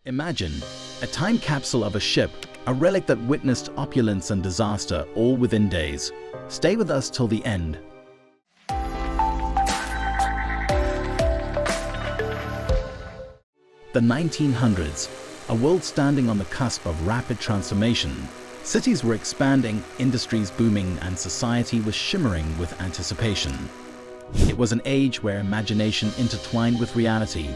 Imagine a time capsule of a ship, a relic that witnessed opulence and disaster all within days. Stay with us till the end. The 1900s, a world standing on the cusp of rapid transformation. Cities were expanding, industries booming, and society was shimmering with anticipation. It was an age where imagination intertwined with reality.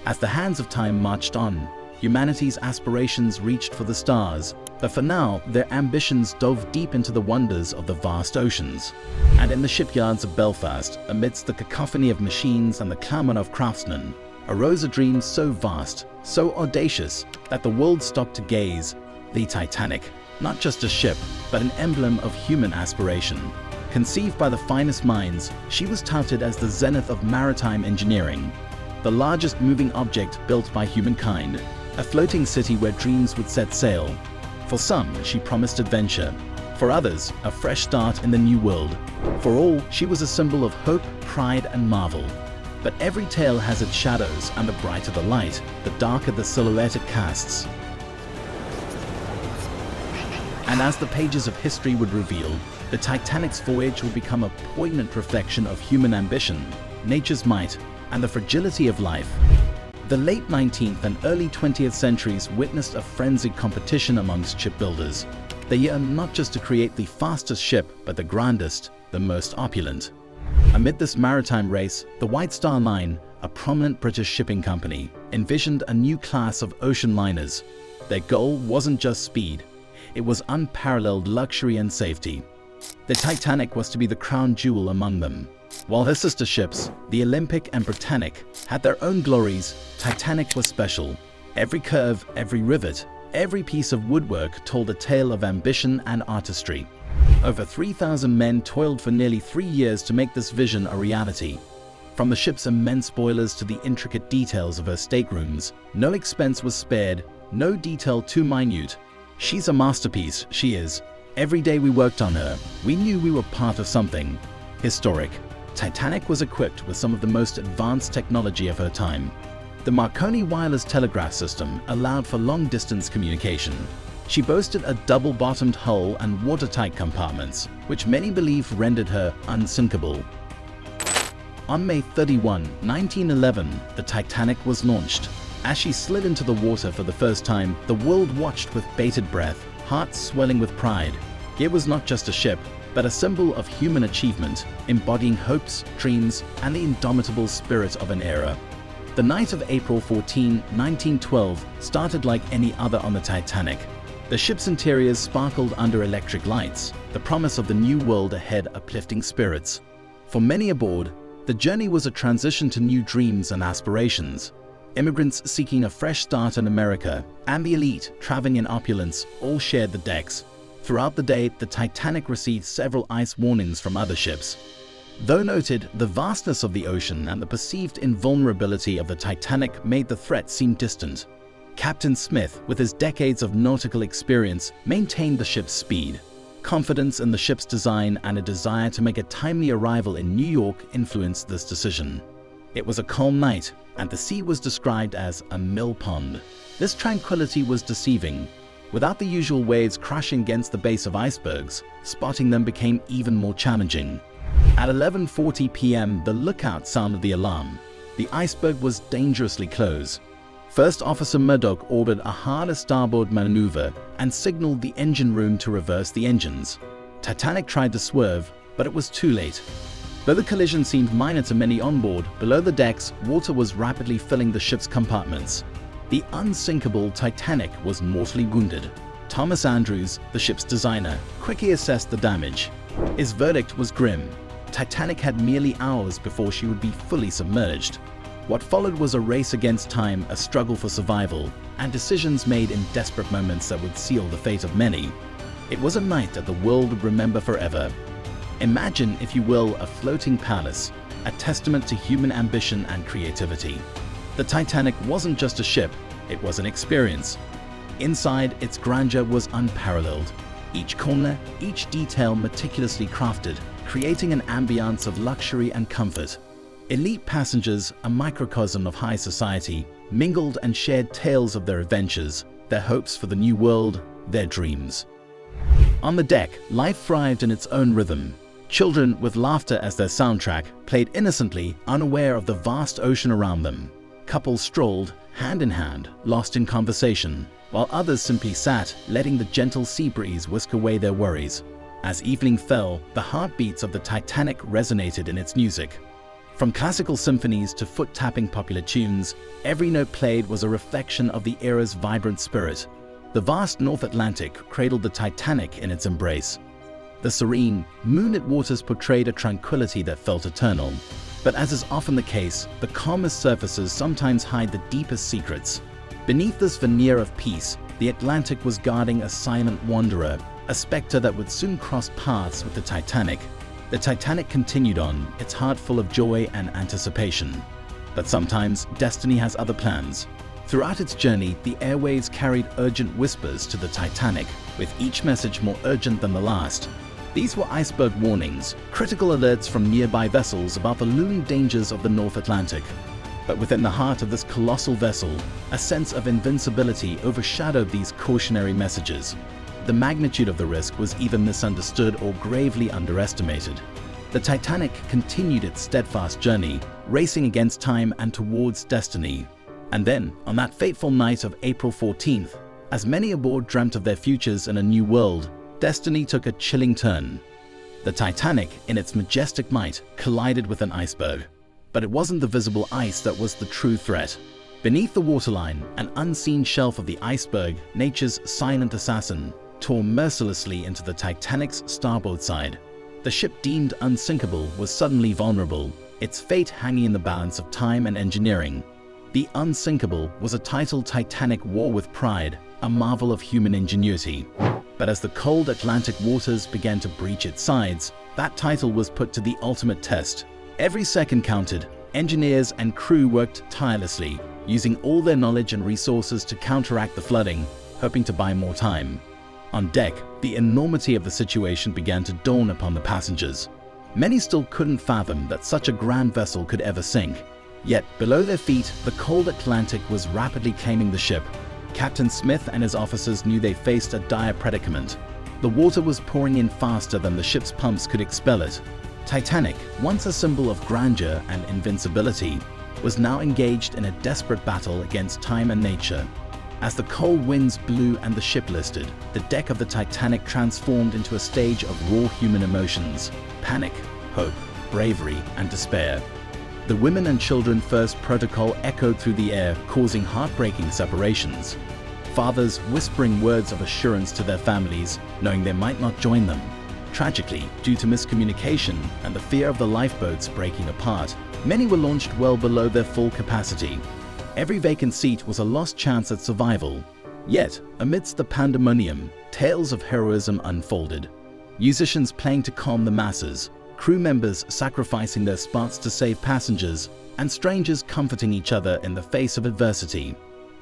As the hands of time marched on, humanity's aspirations reached for the stars, but for now, their ambitions dove deep into the wonders of the vast oceans. And in the shipyards of Belfast, amidst the cacophony of machines and the clamor of craftsmen, arose a dream so vast, so audacious, that the world stopped to gaze. The Titanic, not just a ship, but an emblem of human aspiration. Conceived by the finest minds, she was touted as the zenith of maritime engineering, the largest moving object built by humankind, a floating city where dreams would set sail. For some, she promised adventure. For others, a fresh start in the new world. For all, she was a symbol of hope, pride, and marvel. But every tale has its shadows, and the brighter the light, the darker the silhouette it casts. And as the pages of history would reveal, the Titanic's voyage would become a poignant reflection of human ambition, nature's might, and the fragility of life. The late 19th and early 20th centuries witnessed a frenzied competition amongst shipbuilders. They yearned not just to create the fastest ship, but the grandest, the most opulent. Amid this maritime race, the White Star Line, a prominent British shipping company, envisioned a new class of ocean liners. Their goal wasn't just speed, it was unparalleled luxury and safety. The Titanic was to be the crown jewel among them. While her sister ships, the Olympic and Britannic, had their own glories, Titanic was special. Every curve, every rivet, every piece of woodwork told a tale of ambition and artistry. Over 3,000 men toiled for nearly 3 years to make this vision a reality. From the ship's immense boilers to the intricate details of her staterooms, no expense was spared, no detail too minute. She's a masterpiece, she is. Every day we worked on her, we knew we were part of something historic. Titanic was equipped with some of the most advanced technology of her time. The Marconi wireless telegraph system allowed for long-distance communication. She boasted a double-bottomed hull and watertight compartments, which many believe rendered her unsinkable. On May 31, 1911, the Titanic was launched. As she slid into the water for the first time, the world watched with bated breath, hearts swelling with pride. It was not just a ship, but a symbol of human achievement, embodying hopes, dreams, and the indomitable spirit of an era. The night of April 14, 1912 started like any other on the Titanic. The ship's interiors sparkled under electric lights, the promise of the new world ahead uplifting spirits. For many aboard, the journey was a transition to new dreams and aspirations. Immigrants seeking a fresh start in America, and the elite traveling in opulence all shared the decks. Throughout the day, the Titanic received several ice warnings from other ships. Though noted, the vastness of the ocean and the perceived invulnerability of the Titanic made the threat seem distant. Captain Smith, with his decades of nautical experience, maintained the ship's speed. Confidence in the ship's design and a desire to make a timely arrival in New York influenced this decision. It was a calm night, and the sea was described as a mill pond. This tranquility was deceiving. Without the usual waves crashing against the base of icebergs, spotting them became even more challenging. At 11:40 p.m., the lookout sounded the alarm. The iceberg was dangerously close. First Officer Murdoch ordered a harder starboard maneuver and signaled the engine room to reverse the engines. Titanic tried to swerve, but it was too late. Though the collision seemed minor to many on board, below the decks, water was rapidly filling the ship's compartments. The unsinkable Titanic was mortally wounded. Thomas Andrews, the ship's designer, quickly assessed the damage. His verdict was grim. Titanic had merely hours before she would be fully submerged. What followed was a race against time, a struggle for survival, and decisions made in desperate moments that would seal the fate of many. It was a night that the world would remember forever. Imagine, if you will, a floating palace, a testament to human ambition and creativity. The Titanic wasn't just a ship, it was an experience. Inside, its grandeur was unparalleled. Each corner, each detail meticulously crafted, creating an ambiance of luxury and comfort. Elite passengers, a microcosm of high society, mingled and shared tales of their adventures, their hopes for the new world, their dreams. On the deck, life thrived in its own rhythm. Children, with laughter as their soundtrack, played innocently, unaware of the vast ocean around them. Couples strolled, hand in hand, lost in conversation, while others simply sat, letting the gentle sea breeze whisk away their worries. As evening fell, the heartbeats of the Titanic resonated in its music. From classical symphonies to foot-tapping popular tunes, every note played was a reflection of the era's vibrant spirit. The vast North Atlantic cradled the Titanic in its embrace. The serene, moonlit waters portrayed a tranquility that felt eternal. But as is often the case, the calmest surfaces sometimes hide the deepest secrets. Beneath this veneer of peace, the Atlantic was guarding a silent wanderer, a specter that would soon cross paths with the Titanic. The Titanic continued on, its heart full of joy and anticipation. But sometimes, destiny has other plans. Throughout its journey, the airwaves carried urgent whispers to the Titanic, with each message more urgent than the last. These were iceberg warnings, critical alerts from nearby vessels about the looming dangers of the North Atlantic. But within the heart of this colossal vessel, a sense of invincibility overshadowed these cautionary messages. The magnitude of the risk was either misunderstood or gravely underestimated. The Titanic continued its steadfast journey, racing against time and towards destiny. And then, on that fateful night of April 14th, as many aboard dreamt of their futures in a new world, destiny took a chilling turn. The Titanic, in its majestic might, collided with an iceberg. But it wasn't the visible ice that was the true threat. Beneath the waterline, an unseen shelf of the iceberg, nature's silent assassin, tore mercilessly into the Titanic's starboard side. The ship deemed unsinkable was suddenly vulnerable, its fate hanging in the balance of time and engineering. The Unsinkable was a title Titanic wore with pride, a marvel of human ingenuity. But as the cold Atlantic waters began to breach its sides, that title was put to the ultimate test. Every second counted. Engineers and crew worked tirelessly, using all their knowledge and resources to counteract the flooding, hoping to buy more time. On deck, the enormity of the situation began to dawn upon the passengers. Many still couldn't fathom that such a grand vessel could ever sink. Yet, below their feet, the cold Atlantic was rapidly claiming the ship. Captain Smith and his officers knew they faced a dire predicament. The water was pouring in faster than the ship's pumps could expel it. Titanic, once a symbol of grandeur and invincibility, was now engaged in a desperate battle against time and nature. As the cold winds blew and the ship listed, the deck of the Titanic transformed into a stage of raw human emotions: panic, hope, bravery, and despair. The women and children first protocol echoed through the air, causing heartbreaking separations. Fathers whispering words of assurance to their families, knowing they might not join them. Tragically, due to miscommunication and the fear of the lifeboats breaking apart, many were launched well below their full capacity. Every vacant seat was a lost chance at survival. Yet, amidst the pandemonium, tales of heroism unfolded. Musicians playing to calm the masses, crew members sacrificing their spots to save passengers, and strangers comforting each other in the face of adversity.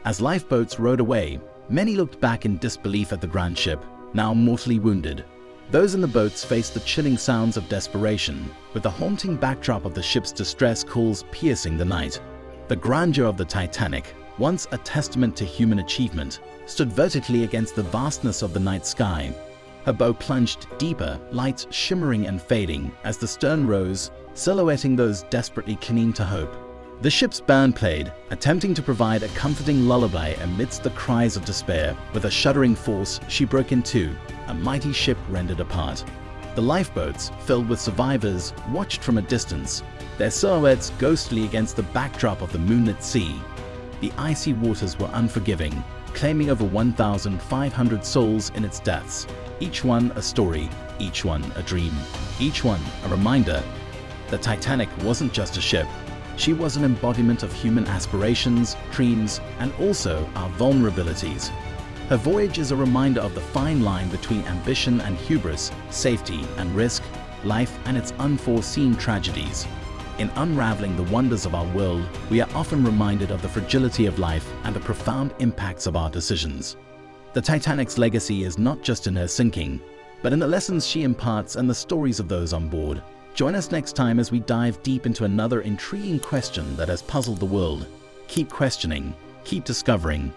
As lifeboats rowed away, many looked back in disbelief at the grand ship, now mortally wounded. Those in the boats faced the chilling sounds of desperation, with the haunting backdrop of the ship's distress calls piercing the night. The grandeur of the Titanic, once a testament to human achievement, stood vertically against the vastness of the night sky. Her bow plunged deeper, lights shimmering and fading as the stern rose, silhouetting those desperately clinging to hope. The ship's band played, attempting to provide a comforting lullaby amidst the cries of despair. With a shuddering force, she broke in two, a mighty ship rendered apart. The lifeboats, filled with survivors, watched from a distance, their silhouettes ghostly against the backdrop of the moonlit sea. The icy waters were unforgiving, claiming over 1,500 souls in its depths. Each one a story, each one a dream, each one a reminder. The Titanic wasn't just a ship. She was an embodiment of human aspirations, dreams, and also our vulnerabilities. Her voyage is a reminder of the fine line between ambition and hubris, safety and risk, life and its unforeseen tragedies. In unraveling the wonders of our world, we are often reminded of the fragility of life and the profound impacts of our decisions. The Titanic's legacy is not just in her sinking, but in the lessons she imparts and the stories of those on board. Join us next time as we dive deep into another intriguing question that has puzzled the world. Keep questioning, keep discovering,